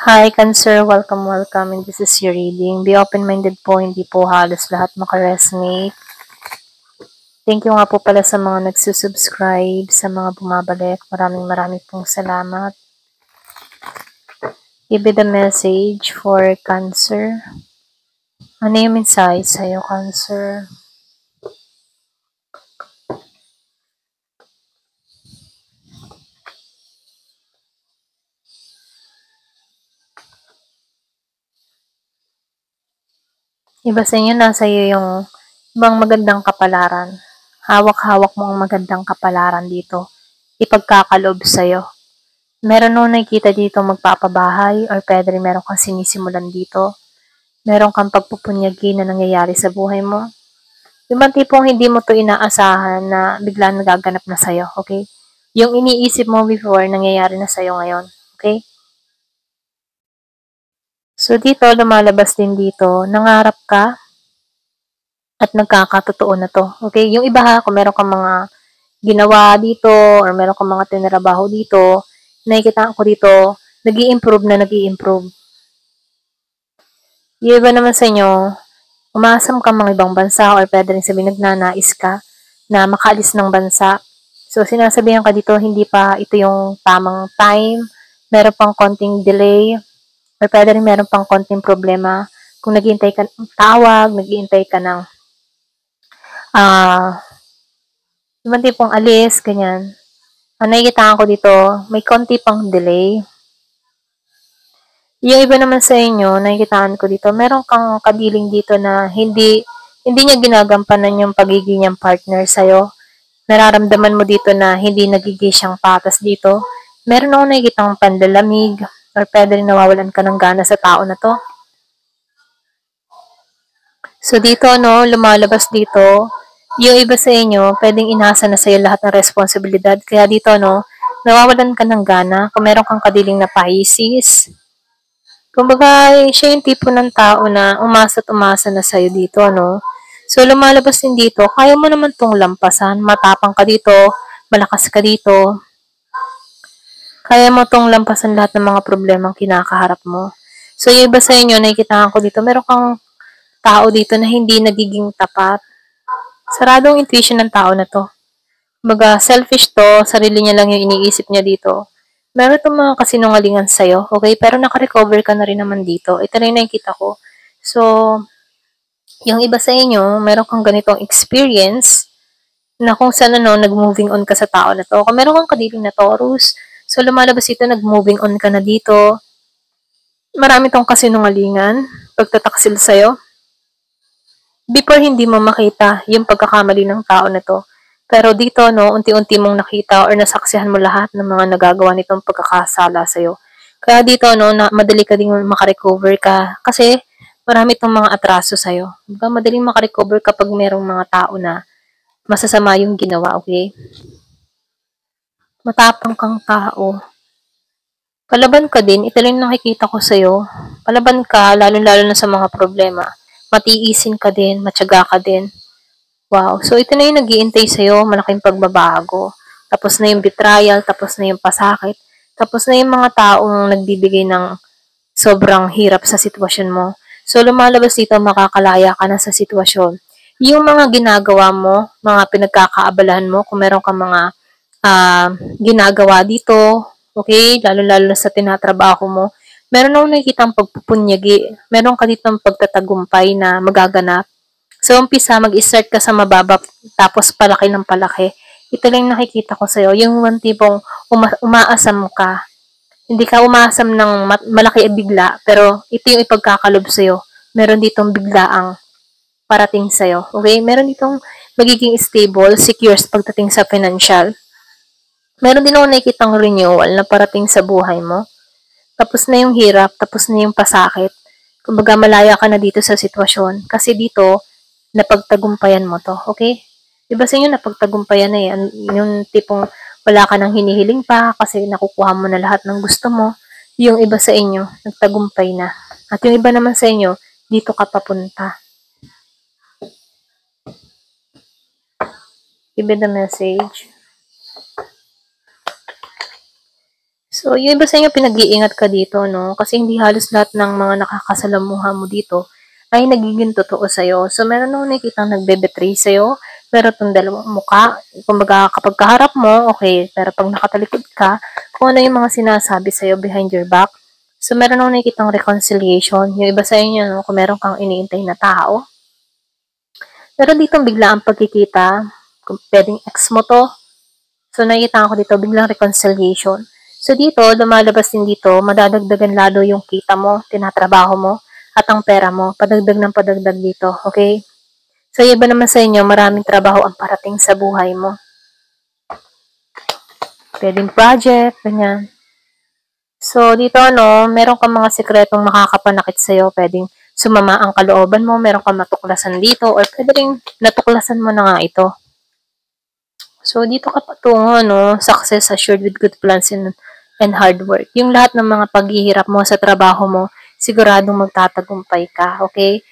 Hi, Cancer. Welcome, welcome. And this is your reading. Be open-minded po, hindi po halos lahat makaresonate. Thank you nga po pala sa mga nagsusubscribe, sa mga bumabalik. Maraming pong salamat. Give me the message for Cancer. Ano yung mensahe sa'yo, Cancer? Iba sa inyo, nasa iyo yung ibang magandang kapalaran. Hawak-hawak mo ang magandang kapalaran dito. Ipagkakalob sa'yo. Meron nung nakikita dito magpapabahay or pwede rin meron kang sinisimulan dito. Meron kang pagpupunyagi na nangyayari sa buhay mo. Yung bang tipong hindi mo to inaasahan na bigla nagaganap na sa'yo, okay? Yung iniisip mo before, nangyayari na sa'yo ngayon, okay? So dito, lumalabas din dito, nangarap ka at nagkakatotoo na to, okay? Yung iba ha, kung meron kang mga ginawa dito or meron kang mga tinrabaho dito, nakikita ko dito, nag-i-improve na nag-i-improve. Yung iba naman sa inyo, umaasam ka mga ibang bansa or pwede rin sabihin nagnanais ka na makaalis ng bansa. So, sinasabihan ka dito, hindi pa ito yung tamang time, meron pang konting delay, or pwede rin meron pang konting problema. Kung naghihintay ka ng tawag, naghihintay ka ng yung tipong alis, ganyan. Ang nakikitaan ko dito, may konti pang delay. Yung iba naman sa inyo, nakikitaan ko dito, meron kang kadiling dito na hindi niya ginagampanan yung pagiging niyang partner sa'yo. Nararamdaman mo dito na hindi nagiging siyang patas dito. Meron akong nakikitang panlalamig or pwede rin nawawalan ka ng gana sa tao na to. So dito, no, lumalabas dito, yung iba sa inyo, pwedeng inasa na sa'yo lahat ng responsibilidad. Kaya dito, no, nawawalan ka ng gana kung meron kang kadiling na Pisces. Kumbaga, siya yung tipo ng tao na umasa at umasa na sa'yo dito, no? So, lumalabas din dito, kaya mo naman tong lampasan. Matapang ka dito, malakas ka dito. Kaya mo tong lampasan lahat ng mga problemang kinakaharap mo. So, yung iba sa inyo, nakikita ko dito, meron kang tao dito na hindi nagiging tapat. Saradong intuition ng tao na to. Kumbaga, selfish to, sarili niya lang yung iniisip niya dito. Meron itong mga kasinungalingan sa'yo, okay? Pero naka-recover ka na rin naman dito. Ito na yung nakikita ko. So, yung iba sa inyo, meron kang ganitong experience na kung saan ano, nag-moving on ka sa tao na to. Kung meron kang kadiling na Taurus, so lumalabas ito, nag-moving on ka na dito. Marami tong kasinungalingan, pagtataksil sa'yo. Before hindi mo makita yung pagkakamali ng tao na to. Pero dito, no, unti-unti mong nakita or nasaksihan mo lahat ng mga nagagawa nitong pagkakasala sa'yo. Kaya dito, no, na madali ka ding makarecover ka kasi marami itong mga atraso sa'yo. Diba? Madaling makarecover kapag merong mga tao na masasama yung ginawa, okay? Matapang kang tao. Palaban ka din, ito lang nakikita ko sa'yo. Palaban ka, lalo-lalo na sa mga problema. Matiisin ka din, matyaga ka din. Wow. So, ito na yung nag-iintay sa'yo, malaking pagbabago. Tapos na yung betrayal, tapos na yung pasakit, tapos na yung mga taong nagbibigay ng sobrang hirap sa sitwasyon mo. So, lumalabas dito, makakalaya ka na sa sitwasyon. Yung mga ginagawa mo, mga pinagkakaabalahan mo, kung meron kang mga ginagawa dito, okay, lalo-lalo na sa tinatrabaho mo, meron akong nakikitang pagpupunyagi, meron ka ditong pagtatagumpay na magaganap. So, umpisa, mag-start ka sa mababa, tapos palaki ng palaki. Ito lang nakikita ko sa'yo, yung one tipong umaasam ka. Hindi ka umaasam ng malaki at bigla, pero ito yung ipagkakalob sa'yo. Meron ditong biglaang parating sa'yo. Okay? Meron ditong magiging stable, secure pagdating sa financial. Meron din ako nakikitang renewal na parating sa buhay mo. Tapos na yung hirap, tapos na yung pasakit. Kumbaga, malaya ka na dito sa sitwasyon. Kasi dito, napagtagumpayan mo to, okay? Diba sa inyo napagtagumpayan na eh. Yung tipong wala ka nang hinihiling pa kasi nakukuha mo na lahat ng gusto mo. Yung iba sa inyo, nagtagumpay na. At yung iba naman sa inyo, dito ka papunta. Give me the message. So, yung iba sa inyo pinag-iingat ka dito, no? Kasi hindi halos lahat ng mga nakakasalamuha mo dito ay nagiging totoo sa'yo. So, meron nung nakikitang nagbe-betray sa'yo, pero itong dalawang muka, kumbaga kapag kaharap mo, okay, pero pag nakatalikod ka, kung ano yung mga sinasabi sa'yo behind your back. So, meron nung nakikitang reconciliation. Yung iba sa inyo, no? Kung meron kang iniintay na tao, pero dito bigla ang pagkikita, kung pwedeng ex mo to. So, nakikita ko dito, biglang reconciliation. So, dito, lumalabas din dito, madadagdagan lalo yung kita mo, tinatrabaho mo, at ang pera mo, padagdag ng padagdag dito, okay? So, iba naman sa inyo, maraming trabaho ang parating sa buhay mo. Pwedeng project, ganyan. So, dito, meron kang mga sikretong makakapanakit sa'yo, pwedeng sumama ang kalooban mo, meron kang matuklasan dito, or pwede rin natuklasan mo na nga ito. So, dito ka patungo, success assured with good plans and hard work. Yung lahat ng mga paghihirap mo sa trabaho mo, siguradong magtatagumpay ka, okay?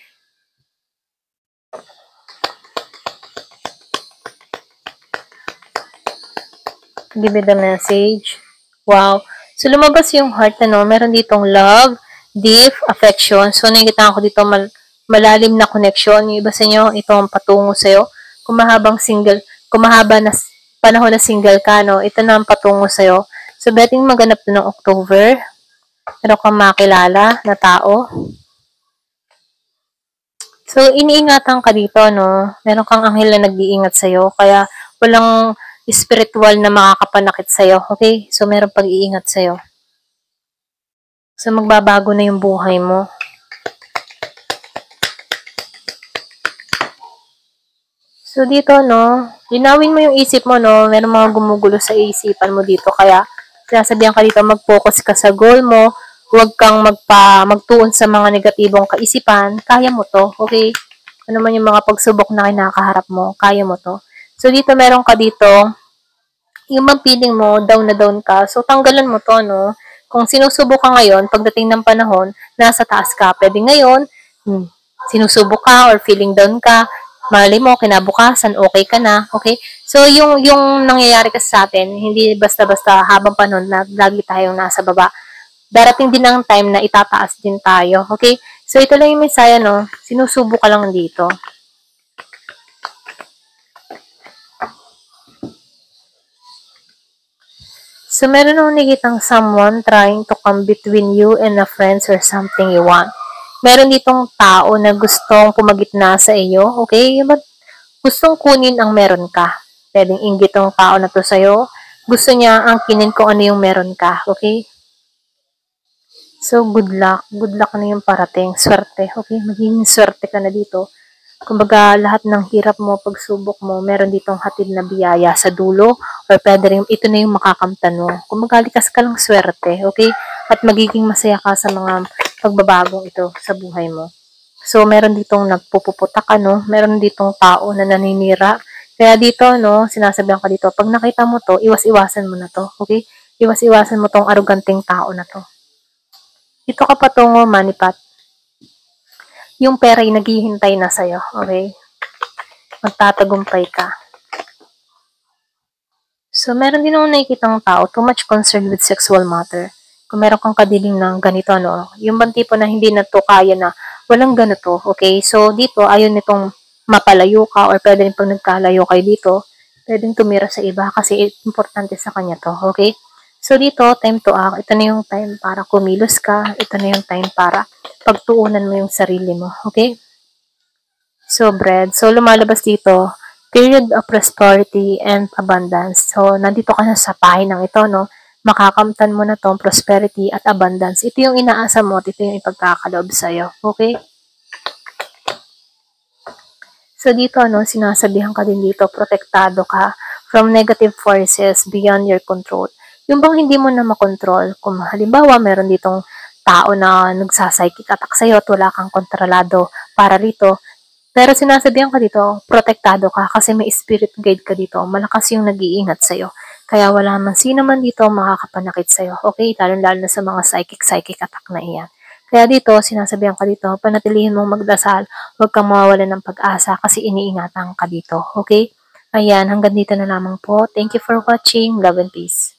Give me the message. Wow. So, lumabas yung heart, meron ditong love, deep affection. So, nakikita ko dito malalim na connection. Yung iba sa inyo, ito ang patungo sa'yo. Kung mahaba na panahon na single ka, ito na ang patungo sa'yo. So, betting maganap to ng October. Meron kang makilala na tao. So, iniingatan ka dito, Meron kang anghel na nag-iingat sa'yo. Kaya, walang spiritual na makakapanakit sa'yo. Okay? So, meron pag-iingat sa'yo. So, magbabago na yung buhay mo. So, dito, linawin mo yung isip mo, Meron mga gumugulo sa isipan mo dito. Kaya, sinasabihan ka dito, mag-focus ka sa goal mo. Huwag kang magtuon sa mga negatibong kaisipan. Kaya mo to, okay? Ano man yung mga pagsubok na kinakaharap mo, kaya mo to. So, dito meron ka dito, yung feeling mo, down na down ka. So, tanggalan mo to, Kung sinusubok ka ngayon, pagdating ng panahon, nasa taas ka. Pwede ngayon, sinusubok ka or feeling down ka, mali mo, kinabukasan, okay ka na, okay? So, yung nangyayari kasi sa atin, hindi basta-basta habang panahon na lagi tayong nasa baba. Darating din ang time na itataas din tayo, okay? So, ito lang yung misaya, Sinusubo ka lang dito. So, meron nung nakikitang someone trying to come between you and a friends or something you want. Meron ditong tao na gustong pumagitna sa iyo, okay? But gustong kunin ang meron ka. Pwedeng inggit tong tao na to sa'yo. Gusto niya angkinin kung ano yung meron ka, okay? So, good luck. Good luck na yung parating. Swerte, okay? Magiging swerte ka na dito. Kumbaga, lahat ng hirap mo, pagsubok mo, meron ditong hatid na biyaya sa dulo or pwede rin, ito na yung makakamtan mo. Kumbaga, likas ka lang swerte, okay? At magiging masaya ka sa mga pagbabagong ito sa buhay mo. So, meron ditong nagpupuputak, Meron ditong tao na naninira. Kaya dito, sinasabihan ka dito, pag nakita mo to, iwas-iwasan mo na to, okay? Iwas-iwasan mo tong aroganting tao na to. Dito ka patungo, manipat. Yung pera ay naghihintay na sa'yo, okay? Magtatagumpay ka. So, meron din akong nakikitang tao, too much concerned with sexual matter. Kung meron kang kadiling ng ganito, yung bang tipo na hindi na to kaya na walang ganito, okay? So, dito, ayaw nitong mapalayo ka or pwede rin pag nagkalayo kayo dito, pwedeng tumira sa iba kasi importante sa kanya to, okay? So, dito, time to act. Ito na yung time para kumilos ka. Ito na yung time para pagtuunan mo yung sarili mo. Okay? So, bread. So, lumalabas dito, period of prosperity and abundance. So, nandito ka na sa pahinang ito, Makakamtan mo na tong prosperity at abundance. Ito yung inaasa mo at ito yung ipagkakaloob sa'yo. Okay? So, dito, sinasabihan ka din dito, protektado ka from negative forces beyond your control. Yung bang hindi mo na makontrol, kung halimbawa meron ditong tao na nagsasaykic attack sa'yo at wala kang kontrolado para rito, pero sinasabihan ka dito, protektado ka kasi may spirit guide ka dito, malakas yung nag-iingat sa'yo. Kaya wala man sino man dito makakapanakit sa'yo, okay? Lalo-lalo na sa mga psychic attack na iyan. Kaya dito, sinasabihan ka dito, panatilihin mong magdasal, huwag kang mawawalan ng pag-asa kasi iniingatan ka dito, okay? Ayan, hanggang dito na lamang po. Thank you for watching. Love and peace.